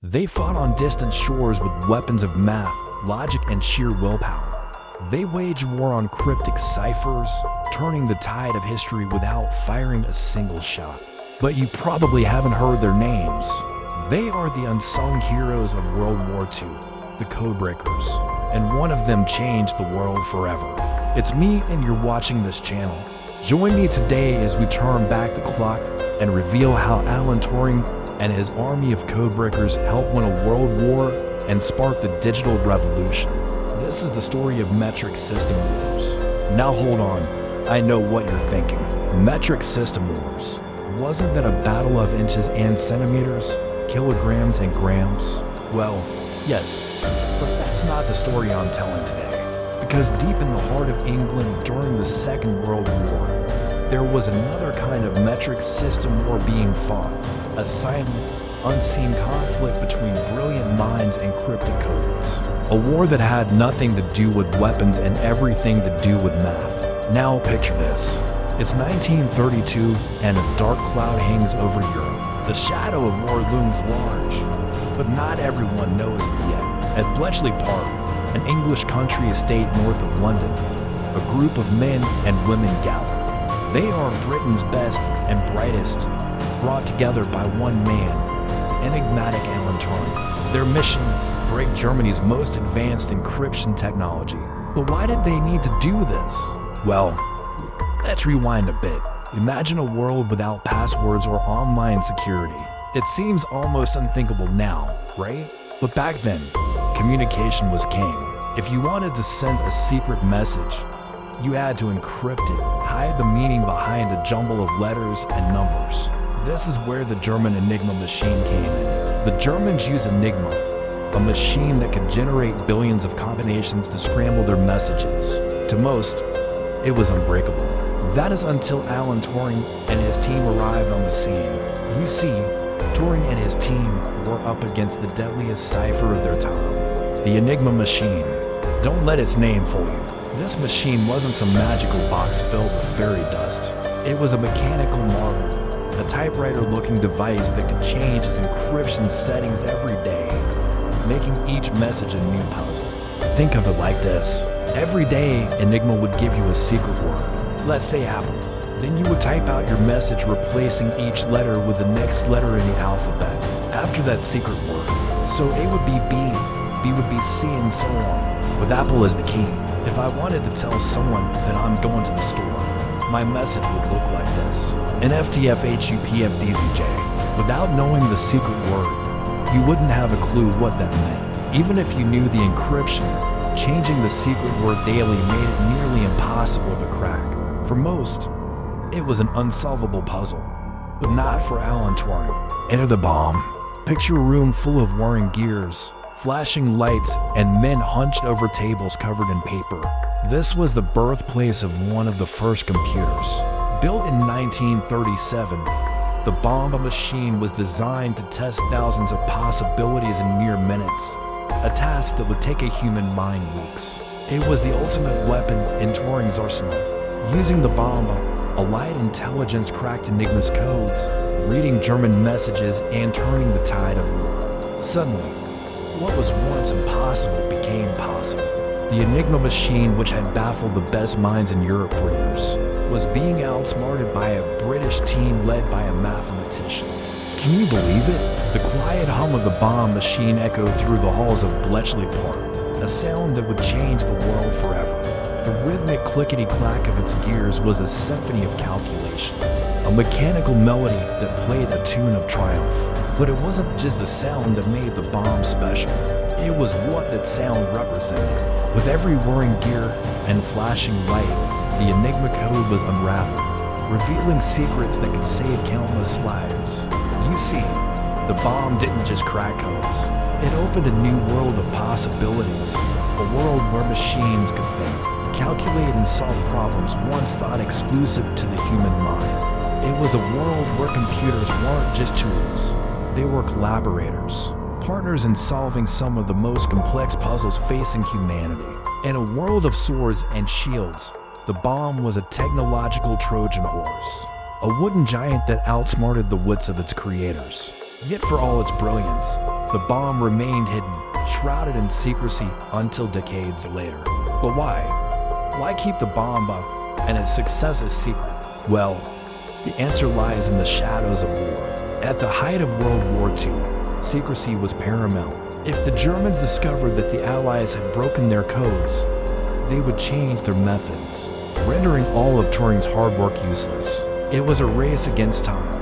They fought on distant shores with weapons of math, logic, and sheer willpower. They waged war on cryptic ciphers, turning the tide of history without firing a single shot. But you probably haven't heard their names. They are the unsung heroes of World War II, the Codebreakers, and one of them changed the world forever. It's me, and you're watching this channel. Join me today as we turn back the clock and reveal how Alan Turing and his army of Codebreakers helped win a world war and spark the digital revolution. This is the story of metric system wars. Now hold on, I know what you're thinking. Metric system wars. Wasn't that a battle of inches and centimeters, kilograms and grams? Well, yes, but that's not the story I'm telling today. Because deep in the heart of England during the Second World War, there was another kind of metric system war being fought. A silent, unseen conflict between brilliant minds and cryptic codes. A war that had nothing to do with weapons and everything to do with math. Now picture this. It's 1932 and a dark cloud hangs over Europe. The shadow of war looms large, but not everyone knows it yet. At Bletchley Park, an English country estate north of London, a group of men and women gather. They are Britain's best and brightest, brought together by one man, enigmatic Alan Turing. Their mission, break Germany's most advanced encryption technology. But why did they need to do this? Well, let's rewind a bit. Imagine a world without passwords or online security. It seems almost unthinkable now, right? But back then, communication was king. If you wanted to send a secret message, you had to encrypt it, hide the meaning behind a jumble of letters and numbers. This is where the German Enigma machine came in. The Germans used Enigma, a machine that could generate billions of combinations to scramble their messages. To most, it was unbreakable. That is until Alan Turing and his team arrived on the scene. You see, Turing and his team were up against the deadliest cipher of their time, the Enigma machine. Don't let its name fool you. This machine wasn't some magical box filled with fairy dust. It was a mechanical marvel. A typewriter-looking device that could change its encryption settings every day, making each message a new puzzle. Think of it like this. Every day, Enigma would give you a secret word. Let's say Apple. Then you would type out your message replacing each letter with the next letter in the alphabet. After that secret word. So A would be B, B would be C, and so on. With Apple as the key. If I wanted to tell someone that I'm going to the store, my message would look like this. NFTFHUPFDZJ. Without knowing the secret word, you wouldn't have a clue what that meant. Even if you knew the encryption, changing the secret word daily made it nearly impossible to crack. For most, it was an unsolvable puzzle. But not for Alan Turing. Enter the bomb. Picture a room full of whirring gears, flashing lights, and men hunched over tables covered in paper. This was the birthplace of one of the first computers. Built in 1937, the bomb machine was designed to test thousands of possibilities in mere minutes, a task that would take a human mind weeks. It was the ultimate weapon in Turing's arsenal. Using the bomb, allied intelligence cracked Enigma's codes, reading German messages and turning the tide of war. Suddenly, what was once impossible became possible. The Enigma machine, which had baffled the best minds in Europe for years, was being outsmarted by a British team led by a mathematician. Can you believe it? The quiet hum of the bomb machine echoed through the halls of Bletchley Park, a sound that would change the world forever. The rhythmic clickety-clack of its gears was a symphony of calculation, a mechanical melody that played a tune of triumph. But it wasn't just the sound that made the bomb special. It was what that sound represented. With every whirring gear and flashing light, the Enigma code was unraveled, revealing secrets that could save countless lives. You see, the bomb didn't just crack codes. It opened a new world of possibilities, a world where machines could think, calculate, and solve problems once thought exclusive to the human mind. It was a world where computers weren't just tools. They were collaborators, partners in solving some of the most complex puzzles facing humanity. In a world of swords and shields, the bomb was a technological Trojan horse, a wooden giant that outsmarted the wits of its creators. Yet for all its brilliance, the bomb remained hidden, shrouded in secrecy until decades later. But why? Why keep the bomb up and its success a secret? Well, the answer lies in the shadows of war. At the height of World War II, secrecy was paramount. If the Germans discovered that the Allies had broken their codes, they would change their methods, rendering all of Turing's hard work useless. It was a race against time,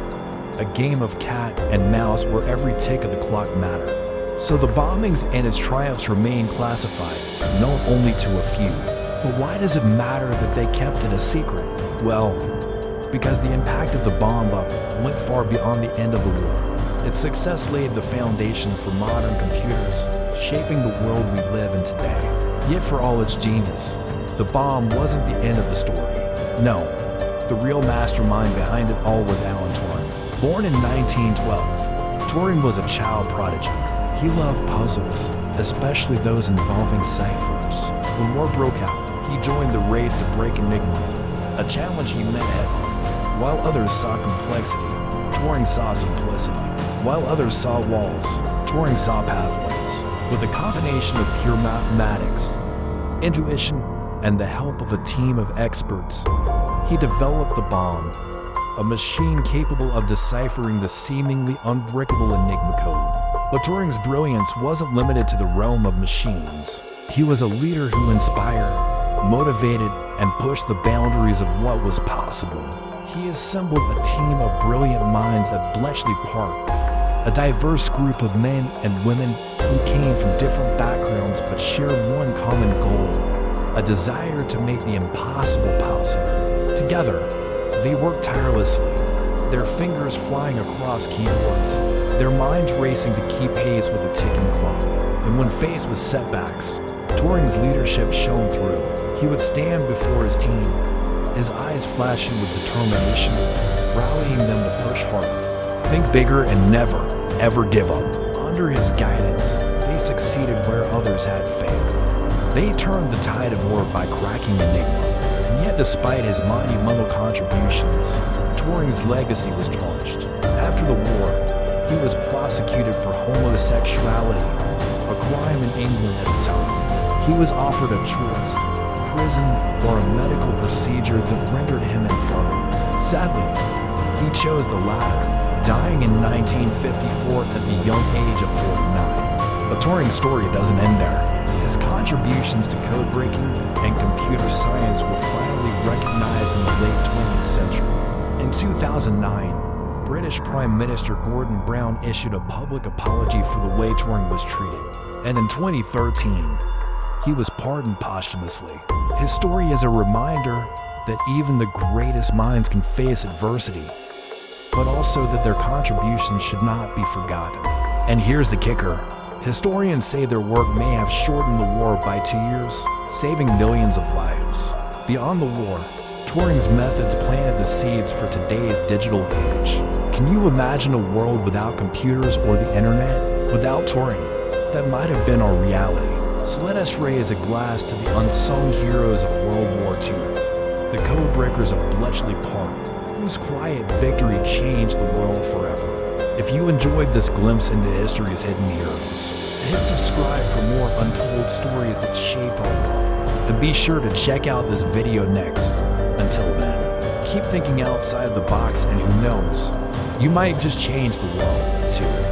a game of cat and mouse where every tick of the clock mattered. So the bombings and its triumphs remain classified, known only to a few. But why does it matter that they kept it a secret? Well, because the impact of the bomb went far beyond the end of the war. Its success laid the foundation for modern computers, shaping the world we live in today. Yet for all its genius, the bomb wasn't the end of the story. No, the real mastermind behind it all was Alan Turing. Born in 1912, Turing was a child prodigy. He loved puzzles, especially those involving ciphers. When war broke out, he joined the race to break Enigma, a challenge he met head-on. While others saw complexity, Turing saw simplicity. While others saw walls, Turing saw pathways. With a combination of pure mathematics, intuition, and the help of a team of experts, he developed the bomb, a machine capable of deciphering the seemingly unbreakable Enigma code. But Turing's brilliance wasn't limited to the realm of machines. He was a leader who inspired, motivated, and pushed the boundaries of what was possible. He assembled a team of brilliant minds at Bletchley Park, a diverse group of men and women who came from different backgrounds but shared one common goal, a desire to make the impossible possible. Together, they worked tirelessly, their fingers flying across keyboards, their minds racing to keep pace with the ticking clock. And when faced with setbacks, Turing's leadership shone through. He would stand before his team, his eyes flashing with determination, rallying them to push harder, think bigger, and never, ever give up. Under his guidance, they succeeded where others had failed. They turned the tide of war by cracking Enigma. And yet despite his monumental contributions, Turing's legacy was tarnished. After the war, he was prosecuted for homosexuality, a crime in England at the time. He was offered a choice: prison or a medical procedure that rendered him infirm. Sadly, he chose the latter, dying in 1954 at the young age of 49. But Turing's story doesn't end there. His contributions to code breaking and computer science were finally recognized in the late 20th century. In 2009, British Prime Minister Gordon Brown issued a public apology for the way Turing was treated. And in 2013, he was pardoned posthumously. His story is a reminder that even the greatest minds can face adversity, but also that their contributions should not be forgotten. And here's the kicker. Historians say their work may have shortened the war by 2 years, saving millions of lives. Beyond the war, Turing's methods planted the seeds for today's digital age. Can you imagine a world without computers or the internet? Without Turing, that might have been our reality. So let us raise a glass to the unsung heroes of World War II, the code breakers of Bletchley Park, whose quiet victory changed the world forever. If you enjoyed this glimpse into history's hidden heroes, hit subscribe for more untold stories that shape our world. And be sure to check out this video next. Until then, keep thinking outside the box, and who knows, you might just change the world too.